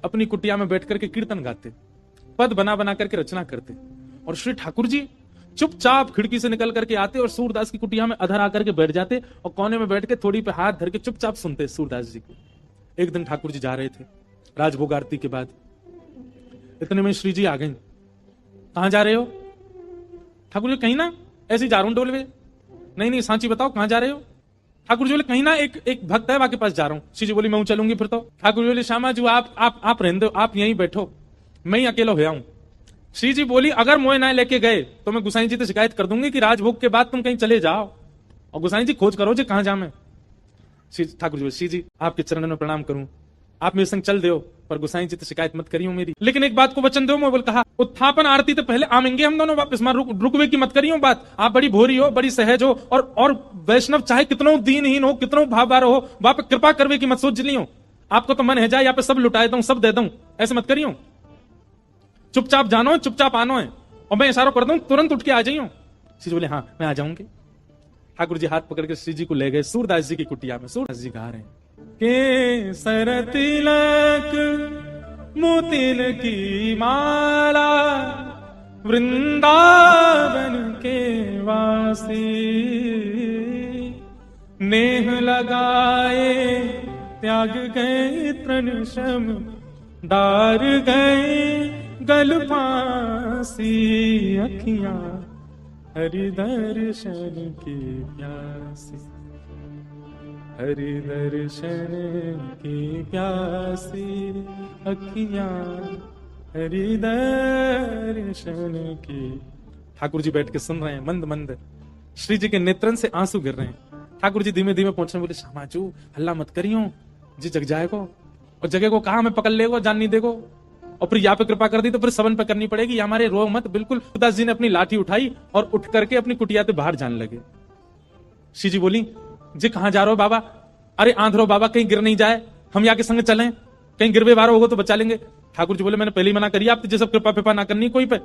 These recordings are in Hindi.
अपनी कुटिया में बैठ करके कीर्तन गाते, पद बना बना करके रचना करते, और श्री ठाकुर जी चुपचाप खिड़की से निकल करके आते और सूरदास की कुटिया में अधर आकर के बैठ जाते और कोने में बैठ के थोड़ी पे हाथ धर के चुपचाप सुनते सूरदास जी को। एक दिन ठाकुर जी जा रहे थे राजभोग आरती के बाद, इतने में श्री जी आ गई। कहां जा रहे हो? ठाकुर जी कहीं ना ऐसे ही जा रहा हूं डोलवे। नहीं नहीं सांची बताओ कहां जा रहे हो? ठाकुर जी बोले कहीं ना एक भक्त है वहां के पास जा रहा हूं। श्री जी बोली मैं चलूंगी फिर तो। ठाकुर जी बोले श्यामा जी आप रहने दो, आप यहीं बैठो, मैं ही अकेला हो आऊं। श्री जी बोली अगर मोए ना लेके गए तो मैं गुसाई जी से शिकायत कर दूंगी कि राजभोग के बाद तुम कहीं चले जाओ और गुसाई जी खोज करो जी कहां जा मैं। ठाकुर जी बोले श्री जी आपके चरणों में प्रणाम करूं, आप मेरे संग चल दो, पर गुसाई जी तो शिकायत मत करियो मेरी, लेकिन एक बात को वचन दो। मैं बोल कहा उत्थापन आरती तो पहले आमेंगे हम दोनों वापस, मां रुकवे की मत करियो बात। आप बड़ी भोरी हो, बड़ी सहज हो, और वैष्णव चाहे कितनो दीनहीन हो, कितनो भावबार हो, वहां पे कृपा करवे की मत सोच लियो। आपको तो मन है जाए यहाँ पे सब लुटाए दूं, सब दे दूं, ऐसे मत करियो। चुपचाप जानो है, चुपचाप आनो है, और मैं इशारा कर दूं तुरंत उठ के आ जाइयो। श्री जी बोले हाँ मैं आ जाऊंगी। ठाकुर जी हाथ पकड़ के श्री जी को ले गए सूरदास जी की कुटिया में। सूरदास जी गा रहे हैं के सर तिलक मोतिल की माला वृंदावन के वासी, नेह लगाए त्याग गए तृण शम डार गए गल फांसी, अखियां हरि दर्शन की प्यासी, हरि दर्शन की प्यासी, अखियां हरि दर्शन की। ठाकुर जी बैठ के सुन रहे हैं मंद मंद, श्री जी के नेत्रन से आंसू गिर रहे हैं। ठाकुर जी धीमे धीमे पहुंचने बोले श्यामाचू हल्ला मत करियो जी, जग जाएगो, और जगह को कहा मैं पकड़ लेगो, जान नहीं देगो, और फिर यहाँ पे कृपा कर दी तो फिर सबन पे करनी पड़ेगी, हमारे रो मत। बिल्कुल सूरदास जी ने अपनी लाठी उठाई और उठ करके अपनी कुटिया से बाहर जाने लगे। श्री जी बोली जी कहां जा रहे हो बाबा? अरे आंधरो बाबा कहीं गिर नहीं जाए, हम यहाँ के संग चलें, कहीं गिरवे वारो होगा तो बचा लेंगे। ठाकुर जी बोले मैंने पहले ही मना करी आप जैसे कृपा पिपा ना करनी कोई पे,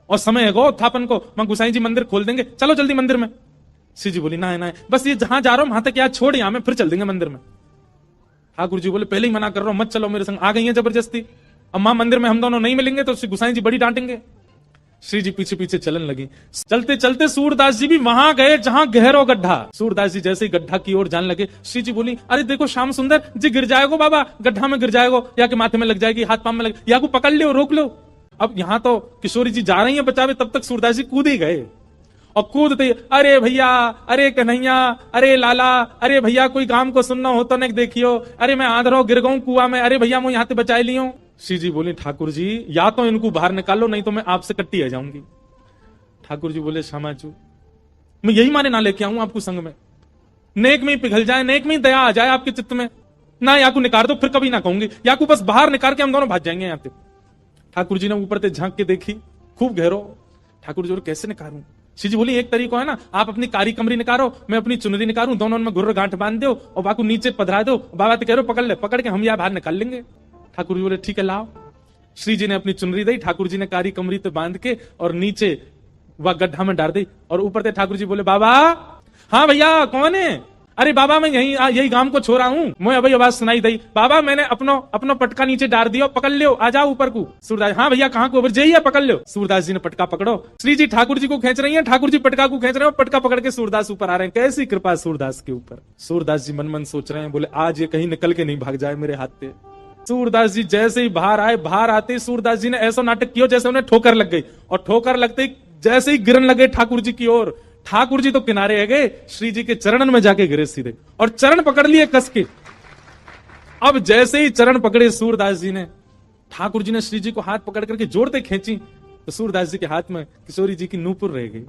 और समय है गो उत्थापन को, मैं गुसाई जी मंदिर खोल देंगे, चलो जल्दी मंदिर में। श्री जी बोली ना बस ये जहां जा रहा हूं वहां तक यहाँ छोड़, यहाँ में फिर चल देंगे मंदिर में। ठाकुर जी बोले पहले ही मना कर रहा हूं मत चलो मेरे संग। आ गई है जबरदस्ती, अब मां मंदिर में हम दोनों नहीं मिलेंगे तो श्री गुसाई जी बड़ी डांटेंगे। श्री जी पीछे पीछे चलन लगी। चलते चलते सूरदास जी भी वहां गए जहां गहरो गड्ढा। सूरदास जी जैसे ही गड्ढा की ओर जाने लगे, श्री जी बोली अरे देखो श्याम सुंदर जी गिर जाएगो बाबा, गड्ढा में गिर जाएगो, या के माथे में लग जाएगी, हाथ पांव में लग, या को पकड़ लो रोक लो। अब यहाँ तो किशोरी जी जा रही है बचावे, तब तक सूरदास जी कूद ही गए, और कूदते अरे भैया, अरे कन्हैया, अरे लाला, अरे भैया कोई काम को सुनना हो तो नहीं देखियो, अरे मैं आंधरो गिर गऊं कुआ में, अरे भैया मैं यहाँ से बचाई लियो। श्री जी बोले ठाकुर जी या तो इनको बाहर निकालो नहीं तो मैं आपसे कट्टी आ जाऊंगी। ठाकुर जी बोले श्यामाचू मैं यही माने ना लेके आऊं आपको संग में, नेक में ही पिघल जाए, नेक में ही दया आ जाए आपके चित्त में ना, या को निकाल दो फिर कभी ना कहूंगी, या को बस बाहर निकाल के हम दोनों भाग जाएंगे यहाँ से। ठाकुर जी ने ऊपर से झांक के देखी खूब गहरो। ठाकुर जी बोले कैसे निकालूं? श्री जी बोली एक तरीका है ना, आप अपनी कारी कमरी निकालो, मैं अपनी चुनरी निकालूं, दोनों में गुर्र गांठ बांध दो और बाकू नीचे पधरा दो, बाबा तो कह रहे पकड़ ले, पकड़ के हम यहाँ बाहर निकाल लेंगे। ठाकुर जी बोले ठीक है लाओ। श्री जी ने अपनी चुनरी दी, ठाकुर जी ने कारी कमरी पे बांध के और नीचे वह गड्ढा में डाल दी, और ऊपर से ठाकुर जी बोले बाबा। हाँ भैया कौन है? अरे बाबा मैं यही गांव को छोड़ा हूँ, मैं अभी आवाज सुनाई दी, बाबा मैंने अपनो पटका नीचे डाल दिया, पकड़ लो आ जाओ ऊपर को। सूरदास हाँ भैया कहाँ को जाइए पकड़ लो। सूरदास जी ने पटका पकड़ो, श्री जी ठाकुर जी को खींच रही है, ठाकुर जी पटका को खींच रहे हैं, पटका पकड़ के सूरदास ऊपर आ रहे हैं। कैसी कृपा सूरदास के ऊपर। सूरदास जी मन मन सोच रहे हैं, बोले आज ये कहीं निकल के नहीं भाग जाए मेरे हाथ से। सूरदास जी जैसे ही बाहर आए, बाहर आते सूरदास जी ने ऐसा नाटक किया जैसे उन्हें ठोकर लग गई, और ठोकर लगते जैसे ही गिरन लगे ठाकुर जी की ओर, ठाकुर जी तो किनारे आ गए, श्री जी के चरणन में जाके गिरे सीधे, और चरण पकड़ लिए कस के। अब जैसे ही चरण पकड़े सूरदास जी ने, ठाकुर जी ने श्री जी को हाथ पकड़ करके जोड़ते खींची, तो सूरदास जी के हाथ में किशोरी जी की नूपुर रह गई,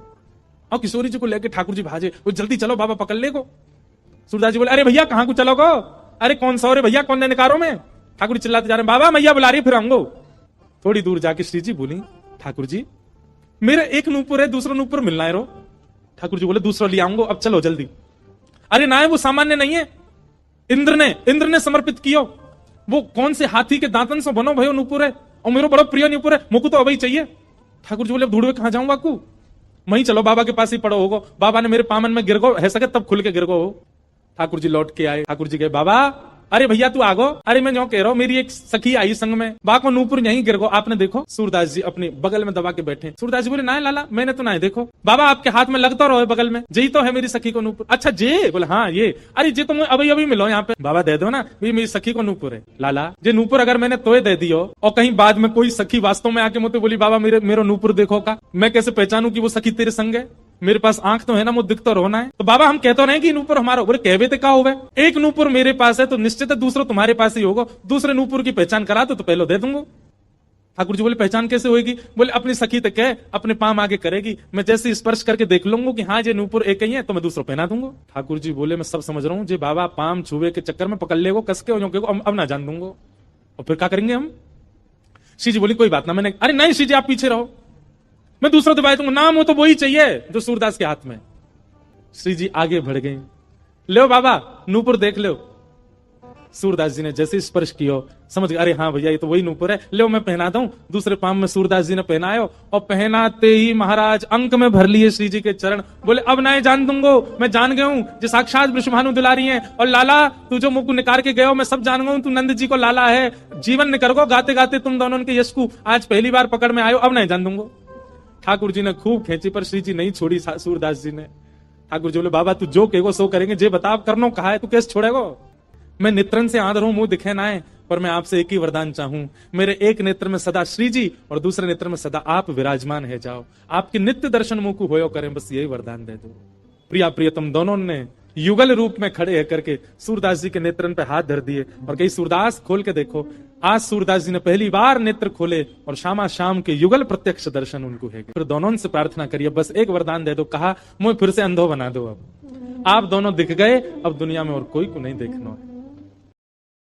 और किशोरी जी को लेकर ठाकुर जी भाजे, वो जल्दी चलो बाबा पकड़ ले को। सूरदास जी बोले अरे भैया कहां को चलो गो, अरे कौन सा, अरे भैया कौन ने निकारो में। ठाकुर जी चिल्लाते जा रहे बाबा मैया बुला रही फिर आऊंगो। थोड़ी दूर जाके श्री जी बोली ठाकुर जी मेरा एक नूपुर है, दूसरा नूपुर मिलना है रो। ठाकुर जी बोले दूसरा ले आऊंगो, अब चलो जल्दी। अरे ना वो सामान्य नहीं है, इंद्र ने समर्पित कियो, वो कौन से हाथी के दांतन से बनो भयो नूपुर है, और मेरा बड़ा प्रिय नूपुर है, मुझको तो अभी चाहिए। ठाकुर जी बोले ढूंढवे कहां जाऊं बाकू, वहीं चलो बाबा के पास ही पड़ो होगो, बाबा ने मेरे पामन में गिर गो है सके तब खुल के गिर गो हो। ठाकुर जी लौट के आए, ठाकुर जी कहे बाबा अरे भैया तू आगो, अरे मैं जो कह रहा हूँ मेरी एक सखी आई संग में, बा को नूपुर यहीं गिर गो, आपने देखो। सूरदास जी अपने बगल में दबा के बैठे। सूरदास जी बोले ना लाला मैंने तो ना देखो। बाबा आपके हाथ में लगता रहो बगल में, जी तो है मेरी सखी को नूपुर। अच्छा जे बोले हाँ ये, अरे जे तुम अभी अभी मिलो यहाँ पे। बाबा दे दो ना, ये मेरी सखी को नूपुर है। लाला जे नूपुर अगर मैंने तोय दे दियो और कहीं बाद में कोई सखी वास्तव में आके मुझे बोली बाबा मेरे नूपुर देखो का, मैं कैसे पहचानू कि वो सखी तेरे संग है? मेरे पास आंख तो है ना, मुझे दिख तो रोना है। तो बाबा हम कहते रहे कि नूपुर हमारा, बोले कहवे ते का होवे, एक नूपुर मेरे पास है तो निश्चित है दूसरा तुम्हारे पास ही होगा, दूसरे नूपुर की पहचान करा तो पहले दे दूंगा। ठाकुर जी बोले पहचान कैसे होगी? बोले अपनी सखी तक है, अपने पाम आगे करेगी, मैं जैसे स्पर्श करके देख लूंगा कि हाँ ये नूपुर एक ही है तो मैं दूसरा पहना दूंगा। ठाकुर जी बोले मैं सब समझ रहा हूँ, जी बाबा पाम छुए के चक्कर में पकड़ लेगो कस के, अब ना जान दूंगा, और फिर क्या करेंगे हम? श्री जी बोली कोई बात ना, मैंने अरे नहीं श्री जी आप पीछे रहो, मैं दूसरा दबाई दूंगा, नाम हो तो वही चाहिए जो सूरदास के हाथ में। श्री जी आगे बढ़ गए, लो बाबा नूपुर देख लो। सूरदास जी ने जैसे स्पर्श किया समझ गए, अरे हाँ भैया ये तो वही नूपुर है, लो मैं पहना दूं। दूसरे पाम में सूरदास जी ने पहनायो और पहनाते ही महाराज अंक में भर लिए श्री जी के चरण। बोले अब ना जान दूंगो, मैं जान गया हूं जो साक्षात वृषभानु दुलारी हैं, और लाला तू जो मुख निकाल के गयो मैं सब जान गया, तू नंद जी को लाला है, जीवन निकर गो गाते गाते तुम दोनों के यश को आज पहली बार पकड़ में आयो, अब नहीं जान दूंगो। ठाकुर जी ने खूब खेची पर श्री जी नहीं छोड़ी सूरदास जी ने। ठाकुर जी बोले बाबा तू जो कहेगो सो करेंगे, जे बता करनो कहा है तू कैसे छोड़ेगो? मैं नेत्रन से आंध हूं, मुंह दिखे ना है, पर मैं आपसे एक ही वरदान चाहूं, मेरे एक नेत्र में सदा श्री जी और दूसरे नेत्र में सदा आप विराजमान है जाओ, आपके नित्य दर्शन मुंह को होयो करें, बस यही वरदान दे दो। प्रिया प्रियतम दोनों ने युगल रूप में खड़े करके सूरदास जी के नेत्रन पे हाथ धर दिए और कही सूरदास खोल के देखो। आज सूरदास जी ने पहली बार नेत्र खोले और शामा शाम के युगल प्रत्यक्ष दर्शन उनको है। फिर दोनों से प्रार्थना करिए बस एक वरदान दे दो, कहा मुझे फिर से अंधो बना दो, अब आप दोनों दिख गए, अब दुनिया में और कोई को नहीं देखना है।